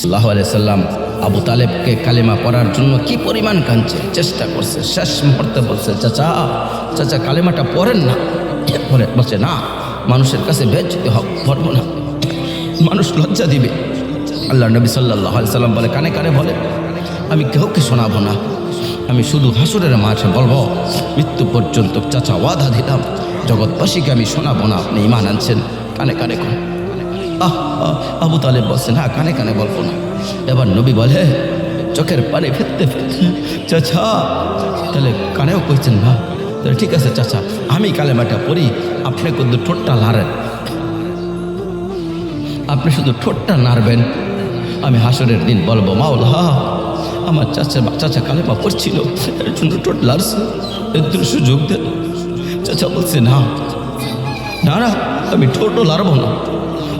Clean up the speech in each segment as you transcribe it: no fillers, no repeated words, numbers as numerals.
সাল্লাল্লাহু আলাইহি সাল্লাম আবু তালেবকে কালেমা পড়ার জন্য কি পরিমাণ কাঁদছে, চেষ্টা করছে। শেষ মুহূর্তে বলছে, চাচা চাচা কালেমাটা পড়েন না। পরে বলছে, না, মানুষের কাছে বেজ্জতি হক, পড়বো না, মানুষ লজ্জা দিবে। আল্লাহ নবী সাল্লাল্লাহু আলাইহি সাল্লাম বলে, কানে কানে বলে, আমি কাউকে শোনাবো না, আমি শুধু হাসরের মাঠে বলবো, মৃত্যু পর্যন্ত চাচা ওয়াদা দিলাম, জগৎবাসীকে আমি শোনাবো না, আপনি ঈমান আনছেন, কানে কানে কোন। আবু তালেব বলছে, না, কানে কানে বলবো না। এবার নবী বলে, চোখের পানি ফেলতে ফেলতে, চাচা তাহলে কানেও কইছেন না, তাহলে ঠিক আছে চাচা, আমি কালেমাটা পড়ি, আপনি কিন্তু ঠোঁটটা নাড়েন, আপনি শুধু ঠোঁটটা নাড়বেন, আমি হাসরের দিন বলবো, মাওলা আমার চাচা কালেমা পড়ছিল, এর জন্য ঠোঁট লাড়ছে, এর সুযোগ দেন। চাচা বলছে, না না না, আমি ঠোঁটও লাড়বো না।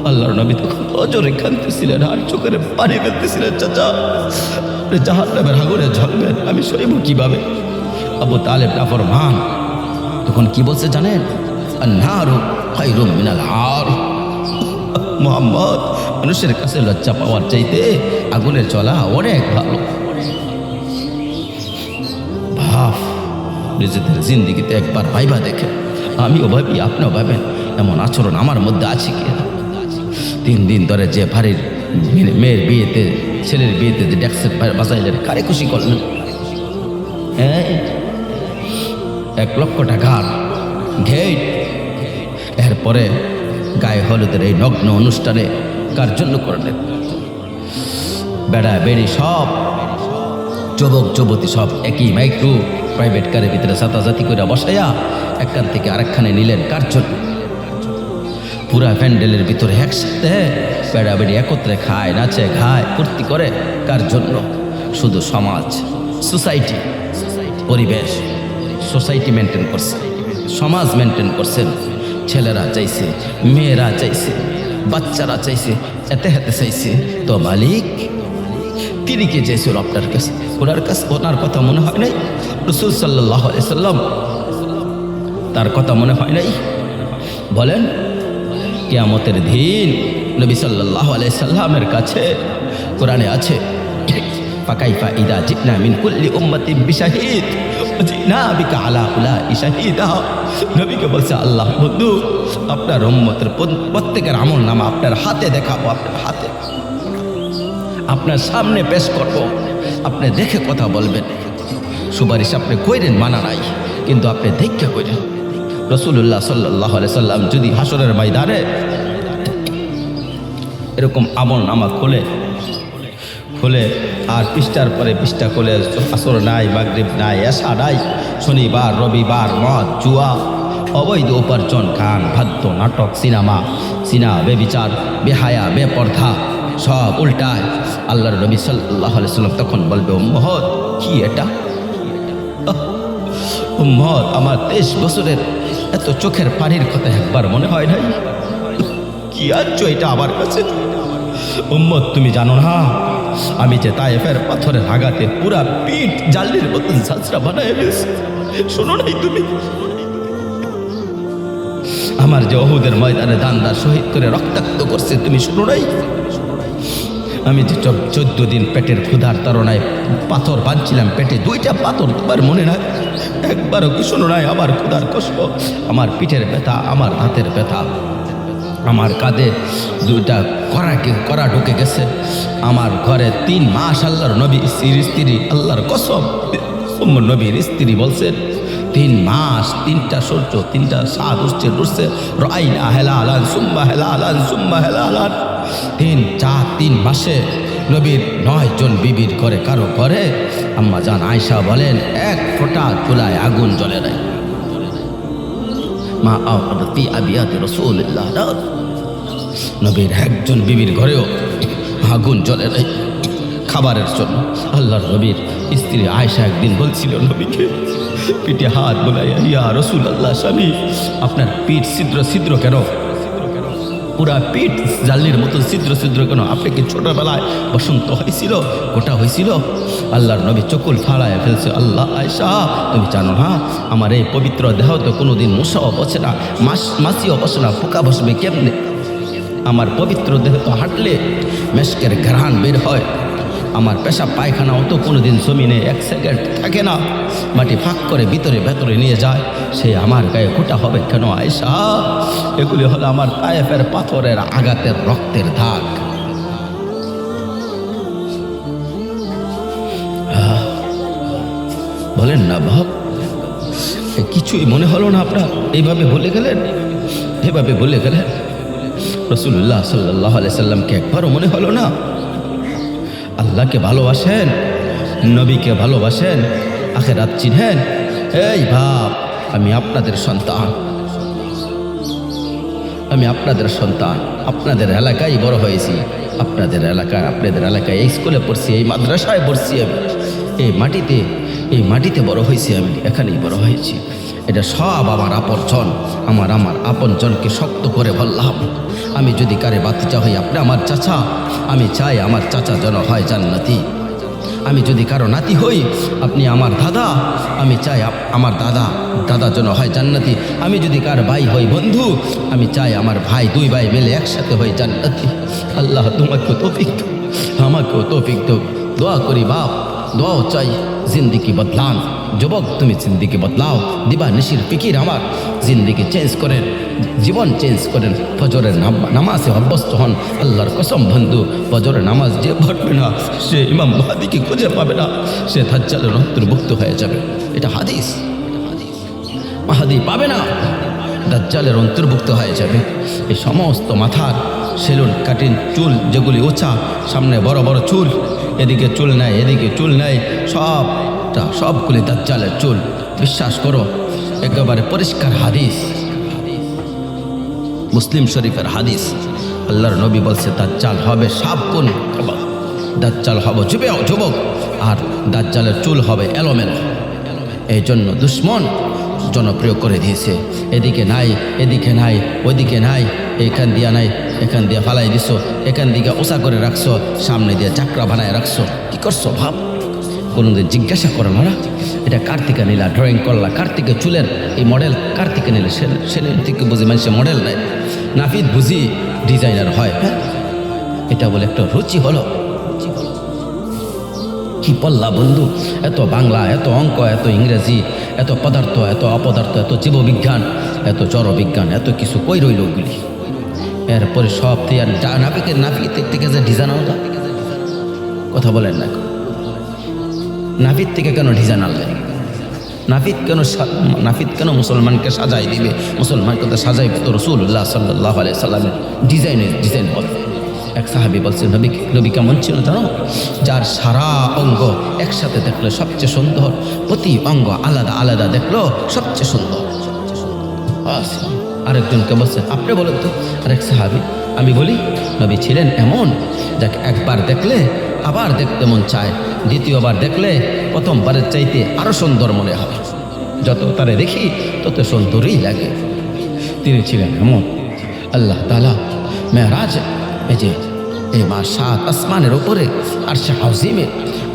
আল্লাহর নবী তখন অজরে কাঁদতেছিলেন আর চোখের পানি ফেলতেছিলেন, চাচা জাহান্নামের আগুনে জ্বলবেন, আমি সইব কিভাবে? আবু তালেব নাফরমান তখন কি বলছে জানেন? আন-নারু খায়রুম মিনাল আর। মুহাম্মদ, মানুষের কাছে লজ্জা পাওয়ার চাইতে আগুনের জ্বলা অনেক ভালো। ভাব নিজেদের জিন্দিগিতে একবার ভাইবা দেখে, আমিও ভাবি, আপনিও ভাবেন, এমন আচরণ আমার মধ্যে আছে কি? 3 দিন ধরে যে বাড়ির মেয়ের বিয়েতে, ছেলের বিয়েতে যে ডেক্সের বাজাইলেন, কারে খুশি করলেন? 1 লক্ষ টাকার ঘেট। এরপরে গায়ে হলুদের এই নগ্ন অনুষ্ঠানে কার জন্য করলেন? বেড়া বেড়ি সব, যুবক যুবতী সব একই মাইক্রো প্রাইভেট কারের ভিতরে জাতি করে বসাইয়া একখান থেকে আরেকখানে নিলেন কার জন্য? পুরা প্যান্ডেলের ভিতরে একসাথে বেড়া বেড়ি একত্রে খায়, নাচে, খায়, ফুর্তি করে কার জন্য? শুধু সমাজ, সোসাইটি, পরিবেশ, সোসাইটি মেনটেন করছে, সমাজ মেনটেন করছেন। ছেলেরা চাইছে, মেয়েরা চাইছে, বাচ্চারা চাইছে, এতে হাতে চাইছে, তো মালিক তিনি কে চাইছিল আপনার কাছে? ওনার কাছে ওনার কথা মনে হয় নাই? রাসূল সাল্লাল্লাহু আলাইহি সাল্লাম তার কথা মনে হয় নাই? বলেন, কিয়ামতের দিন নবী সাল্লাল্লাহু আলাইহি সাল্লামের কাছে কোরআনে আছে, ফাকাইফা ইদা জিনা মিন কুল্লি উম্মাতিন বিশাহিদ ওয়া জিনা বিকা আলা উলাই শাহিদা। নবীকে বলছে, আল্লাহ বন্ধু, আপনার উম্মতের প্রত্যেকের আমল নামা আপনার হাতে দেখাবো, আপনার হাতে, আপনার সামনে পেশ করব, আপনি দেখে কথা বলবেন। সুপারিশ আপনি কইরেন, মানা নাই, কিন্তু আপনি দেখে কইরেন। রাসূলুল্লাহ সাল্লাল্লাহু আলাইহি সাল্লাম যদি হাসরের ময়দানে এরকম আমল নামা খুলে আর পৃষ্ঠার পরে পৃষ্ঠা খুলে, আসর নাই, মাগরিব নাই, এশা নাই, শনিবার রবিবার, মদ জুয়া, অবৈধ উপার্জন, গান বাদ্য, নাটক, সিনেমা, বেবিচার, বেহায়া, বেপর্দা, সব উল্টায়। আল্লাহর নবী সাল্লাল্লাহু আলাইহি সাল্লাম তখন বলবে, উম্মত কি এটা? উম্মত, আমার 23 বছরের এত চোখের পানির কথা একবার মনে হয় নাই? কি আছো এটা আমার কাছে? উম্মত, তুমি জানো না আমি যে তায়েফের পাথরের আঘাতে পুরা পিঠ জালির মতন ঝাঁঝরা বানায় ফেলছি? শোনো নাই তুমি? আমার যে উহুদের ময়দানে দান্দার শহীদ করে রক্তাক্ত করছে, তুমি শোনো নাই? আমি যে 14 দিন পেটের ক্ষুধার তাড়নায় পাথর বাঁধছিলাম পেটে, 2টা পাথর, তোমার মনে নাই? একবারও কি শোনো নাই আমার ক্ষুধার কষ্ট, আমার পিঠের ব্যথা, আমার হাতের ব্যথা, আমার কাঁধে 2টা কড়া ঢুকে গেছে, আমার ঘরে 3 মাস আল্লাহর নবী স্ত্রী, আল্লাহর কসম নবীর স্ত্রী বলছেন, 3 মাস 3টা সূর্য, 3টা সাদ উঠছে, রাইনা হেলালান সুম্মা হেলালান সুম্মা হেলালান। 3 মাসে নবীর 9 জন বিবির করে কারো ঘরে আম্মা জান আয়েশা বলেন 1 ফোঁটা চুলায় আগুন জ্বলে নাই। মা আওয়াতি আবিয়াতি রাসূলুল্লাহ, নবীর 1 জন বিবির ঘরেও আগুন জ্বলে নাই খাবারের জন্য। আল্লাহর নবীর স্ত্রী আয়েশা একদিন বলছিল নবীকে, পিঠে হাত বোলাইয়া, ইয়া রাসূলুল্লাহ, স্বামী আপনার পিঠ ছিদ্র কেন? পুরা পিঠ জালির মতো ছিদ্র কেন? আপনি কি ছোটবেলায় বসন্ত হয়েছিল, গোটা হয়েছিল? আল্লাহর নবী চকুল ফাড়ায় ফেলছে, আল্লাহ আয়েশা, তুমি জানো না আমার এই পবিত্র দেহ তো কোনোদিন মশাও বসে না, মাছিও বসে না, পোকা বসবে কেমনে? আমার পবিত্র দেহ তো হাঁটলে মেশকের ঘ্রাণ বের হয়। আমার পেশাব পায়খানাও তো কোনোদিন জমিনে 1 সেকেন্ড থাকে না, মাটি ফাঁক করে ভেতরে নিয়ে যায়। সে আমার গায়ে ফোঁটা হবে কেন আয়েশা? এগুলি হলো আমার তায়েফের পাথরের আঘাতের রক্তের দাগ। বলেন না বাপ, কিছুই মনে হলো না আপনার? এইভাবে ভুলে গেলেন, এভাবে ভুলে গেলেন। রাসূলুল্লাহ সাল্লাল্লাহু আলাইহি সাল্লামকে একবারও মনে হলো না? আল্লাহকে ভালোবাসেন, নবীকে ভালোবাসেন, আখিরাত চিনেন? এই বাপ, আমি আপনাদের সন্তান, আমি আপনাদের সন্তান। আপনাদের এলাকায় বড় হয়েছি, আপনাদের এলাকায় এই স্কুলে পড়ছি, এই মাদ্রাসায় পড়ছি, আমি এই মাটিতে বড় হয়েছি, আমি এখানেই বড় হয়েছি। এটা সব আমার আপনজন। আমার আপনজনকে শক্ত করে বললাম, আমি যদি কারে বাতিজা হই আপনি আমার চাচা, আমি চাই আমার চাচা যেন হয় জান্নাতি। আমি যদি কারো নাতি হই আপনি আমার দাদা, আমি চাই আমার দাদা যেন হয় জান্নাতি। আমি যদি কার ভাই হই বন্ধু, আমি চাই আমার ভাই 2 ভাই মিলে একসাথে হই জান্নাতি। আল্লাহ তোমাকেও তৌফিক দাও, আমাকেও তৌফিক দাও। দোয়া করি বাপ, দোয়াও চাই, জিন্দিগি বদলান। যুবক তুমি জিন্দিগি বদলাও, দিবা নিশির ফিকির আমার জিন্দিগি চেঞ্জ করেন, জীবন চেঞ্জ করেন। ফজরের নামাজে অভ্যস্ত হন। আল্লাহর কসম বন্ধু, ফজরের নামাজ যে পড়বে না সে ইমাম মাহদীকে খুঁজে পাবে না, সে দাজ্জালের অন্তর্ভুক্ত হয়ে যাবে। এটা হাদিস। মাহদী পাবে না, দাজ্জালের অন্তর্ভুক্ত হয়ে যাবে। এই সমস্ত মাথার সেলুন কাটিং চুল যেগুলি উঁচা, সামনে বড় বড় চুল, এদিকে চুল নাই এদিকে চুল নাই, সবগুলি দাজ্জালের চুল। বিশ্বাস করো, একেবারে পরিষ্কার হাদিস, মুসলিম শরীফের হাদিস। আল্লাহর নবী বলছে দাজ্জাল হবে সাবকুন, দাজ্জাল হবে যুবক, আর দাজ্জালের চুল হবে এলোমেলো। এই জন্য দুশ্মন জনপ্রিয় করে দিয়েছে, এদিকে নাই এদিকে নাই, ওইদিকে নাই, এখান দিয়া নাই এখান দিয়ে ফালাই দিছো, এখান দিকে ওষা করে রাখছো, সামনে দিয়ে চাকরা বানায় রাখছো। কি করছো ভাব? কোনোদিন জিজ্ঞাসা করো না এটা কার থেকে নিলা, ড্রয়িং করলা কার থেকে, চুলের এই মডেল কার থেকে নিলে? সেদিন থেকে বুঝি মানুষের মডেল নেয়, নাপিত বুঝি ডিজাইনার হয়। হ্যাঁ, এটা বলে একটা রুচি হলো। কি পল্লা বন্ধু, এত বাংলা, এত অঙ্ক, এত ইংরেজি, এত পদার্থ, এত অপদার্থ, এত জীববিজ্ঞান, এত জড়বিজ্ঞান, এত কিছু কই রইল ওগুলি। এরপরে সব নাপিতের থেকে যে ডিজাইন আনলো, কথা বলেন না, নাপিত থেকে কেন ডিজাইন আনলেন? নাপিত কেন মুসলমানকে সাজাই দিবে? মুসলমানকে তো সাজাইবে তো রাসূলুল্লাহ সাল্লাল্লাহু আলাইহি সাল্লামের ডিজাইন বলে। এক সাহাবী বলছে, নবী কেমন ছিল জানো? যার সারা অঙ্গ একসাথে দেখলে সবচেয়ে সুন্দর, প্রতি অঙ্গ আলাদা আলাদা দেখলো সবচেয়ে সুন্দর। আরেকজনকে বলছে, আপনি বলেন তো। আরেক সাহাবী, আমি বলি, নবী ছিলেন এমন যাকে একবার দেখলে আবার দেখতে মন চায়, দ্বিতীয়বার দেখলে প্রথমবারের চাইতে আরো সুন্দর মনে হয়, যত তারে দেখি তত সুন্দরই লাগে। তিনি ছিলেন এমন। আল্লাহ তাআলা মেরাজ, এই মা 7 আসমানের ওপরে আরশে আযীমে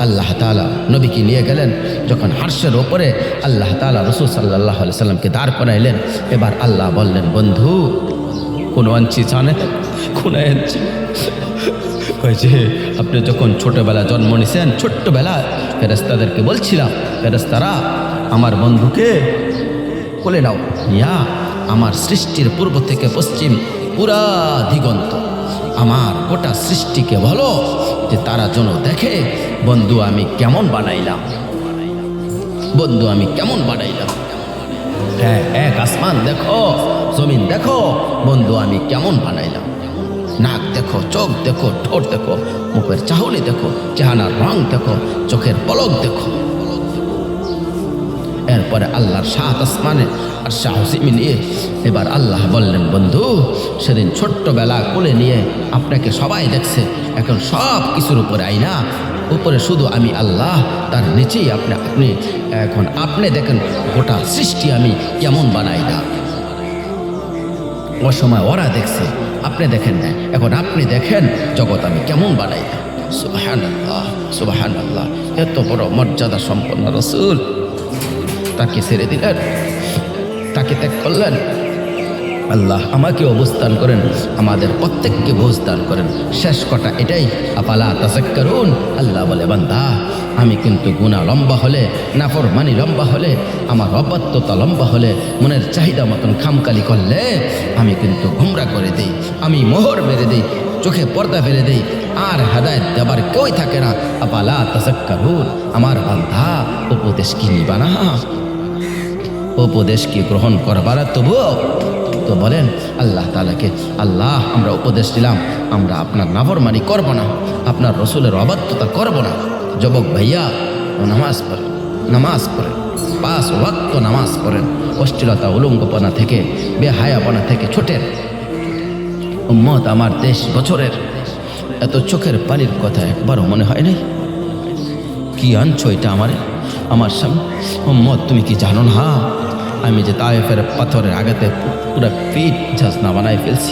আল্লাহ তাআলা নবীকে নিয়ে গেলেন। যখন আরশের ওপরে আল্লাহ তাআলা রাসূল সাল্লাল্লাহু আলাইহি সাল্লামকে দাঁড় করাইলেন, এবার আল্লাহ বললেন, বন্ধু কোন আনছি জানে? কোন আনছি? যে আপনি যখন ছোটবেলা জন্ম নিয়েছেন, ছোট্টবেলায় ফেরেশতাদেরকে বলছিলাম, ফেরেশতারা আমার বন্ধুকে কোলে নাও, নিয়া আমার সৃষ্টির পূর্ব থেকে পশ্চিম পুরা দিগন্ত আমার গোটা সৃষ্টিকে বলো যে তারা যেন দেখে বন্ধু আমি কেমন বানাইলাম, বন্ধু আমি কেমন বানাইলাম। হ্যাঁ, এক আসমান দেখো, জমিন দেখো, বন্ধু আমি কেমন বানাইলাম। নাক দেখো, চোখ দেখো, ঠোঁট দেখো, মুখের চাহনি দেখো, চেহারার রং দেখো, চোখের পলক দেখো। এরপরে আল্লাহর 7 আসমানে আর আযীম নিয়ে এবার আল্লাহ বললেন, বন্ধু সেদিন ছোট্টবেলা কোলে নিয়ে আপনাকে সবাই দেখছে, এখন সব কিছুর উপরে আইনা, উপরে শুধু আমি আল্লাহ, তার নিচেই আপনি এখন আপনি দেখেন গোটা সৃষ্টি আমি কেমন বানাইলাম। ও সময় ওরা দেখছে, আপনি দেখেন না, এখন আপনি দেখেন জগৎ আমি কেমন বানাইলাম। সুবহানাল্লাহ, সুবহানাল্লাহ। এত বড় মর্যাদা সম্পন্ন রাসূল, তাকে ছেড়ে দিলেন, তাকে ত্যাগ করলেন। আল্লাহ আমাকে অবস্থান করেন, আমাদের প্রত্যেককে বুঝ দান করেন। শেষ কথা এটাই, আফালা তাযাক্কারুন। আল্লাহ বলে, বান্দা আমি কিন্তু গুনাহ লম্বা হলে, নাফরমানি লম্বা হলে, আমার অবাধ্যতা লম্বা হলে, মনের চাহিদা মতন খামকালি করলে আমি কিন্তু গুমরা করে দিই, আমি মোহর মেরে দিই, চোখে পর্দা ফেলে দেই, আর হেদায়েত দেবার কেউই থাকে না। আফালা তাযাক্কারুন। আমার বান্দা উপদেশ কি নিবা না? উপদেশ কি গ্রহণ করবার তবুও তো বলেন আল্লাহ তাআলাকে, আল্লাহ আমরা উপদেশ দিলাম, আমরা আপনার নাফরমানি করব না, আপনার রসুলের অবাধ্যতা করব না। যুবক ভাইয়া নামাজ পড়েন, নামাজ পড়েন, 5 ওয়াক্ত নামাজ পড়েন, অশ্লীলতা উলঙ্গপনা থেকে, বেহায়াপনা থেকে ছোটেন। উম্মত আমার 23 বছরের এত চোখের পানির কথা একবারও মনে হয় নাই? কি আনছো এটা আমার সামনে? উম্মত তুমি কি জানো না আমি যে তায়েফের পাথরের আঘাতে পুরো পিঠ ঝাঁসনা বানায় ফেলছি?